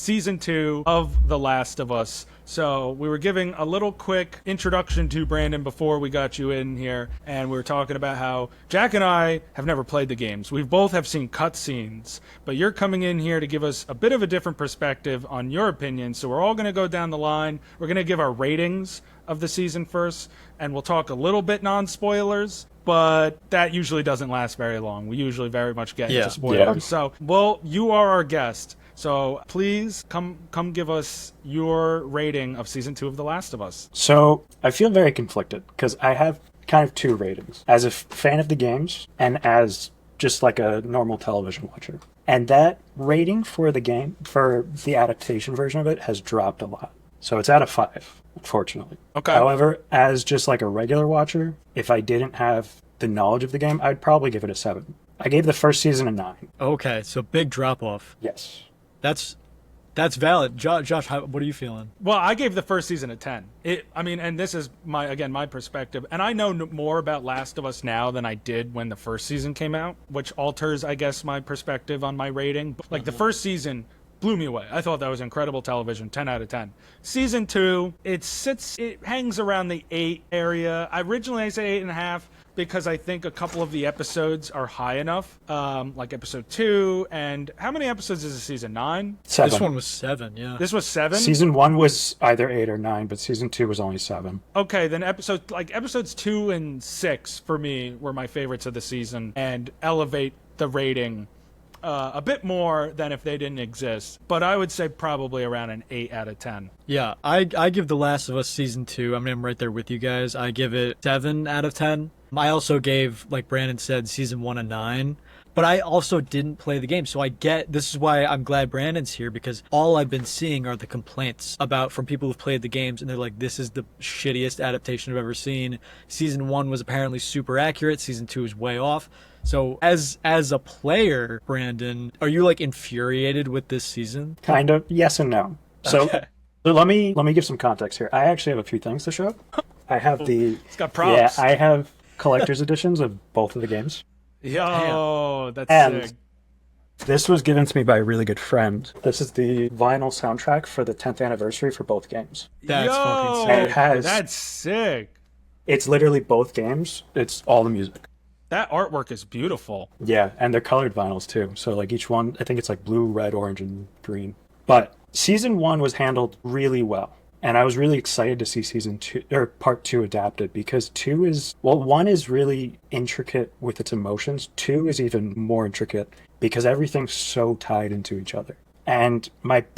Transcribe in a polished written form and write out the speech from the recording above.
season 2 of The Last of Us. So we were giving a little quick introduction to Brandon before we got you in here, and we were talking about how Jack and I have never played the games. We both have seen cutscenes, but you're coming in here to give us a bit of a different perspective on your opinion. So we're all going to go down the line. We're going to give our ratings of the season first, and we'll talk a little bit non-spoilers, but that usually doesn't last very long. We usually very much get into spoilers. So, well, you are our guest. So please come give us your rating of season 2 of The Last of Us. So I feel very conflicted because I have kind of two ratings. As a fan of the games and as just like a normal television watcher. And that rating for the game, for the adaptation version of it, has dropped a lot. So it's out of 5, unfortunately. Okay. However, as just like a regular watcher, if I didn't have the knowledge of the game, I'd probably give it a 7. I gave the first season a 9. Okay, so big drop off. Yes. That's valid. Josh, what are you feeling? Well, I gave the first season a 10. And this is my perspective. And I know more about Last of Us now than I did when the first season came out, which alters, I guess, my perspective on my rating. Like the first season blew me away. I thought that was incredible television, 10 out of 10. Season 2, it hangs around the 8 area. Originally I said 8.5 because I think a couple of the episodes are high enough, like episode 2. And how many episodes is this season? 9? 7. This one was 7, yeah. This was 7? Season 1 was either 8 or 9, but season 2 was only 7. Okay, then episodes 2 and 6 for me were my favorites of the season and elevate the rating a bit more than if they didn't exist. But I would say probably around an 8 out of 10. Yeah, I give The Last of Us season 2, I'm right there with you guys. I give it 7 out of 10. I also gave, like Brandon said, season 1 a 9. But I also didn't play the game, so this is why I'm glad Brandon's here, because all I've been seeing are the complaints from people who've played the games, and they're like, this is the shittiest adaptation I've ever seen. Season 1 was apparently super accurate, season 2 is way off. So as a player, Brandon, are you like infuriated with this season? Kind of, yes and no. So, Okay. so let me give some context here. I actually have a few things to show. I have It's got props. Yeah, I have collector's editions of both of the games. Yo, that's And sick. this was given to me by a really good friend. This is the vinyl soundtrack for the 10th anniversary for both games. That's fucking Yo, sick. It has- that's sick. It's literally both games. It's all the music. That artwork is beautiful. Yeah, and they're colored vinyls too. So like each one, I think it's like blue, red, orange, and green. But season 1 was handled really well. And I was really excited to see season 2 or part 2 adapted because 1 is really intricate with its emotions. 2 is even more intricate because everything's so tied into each other. And my biggest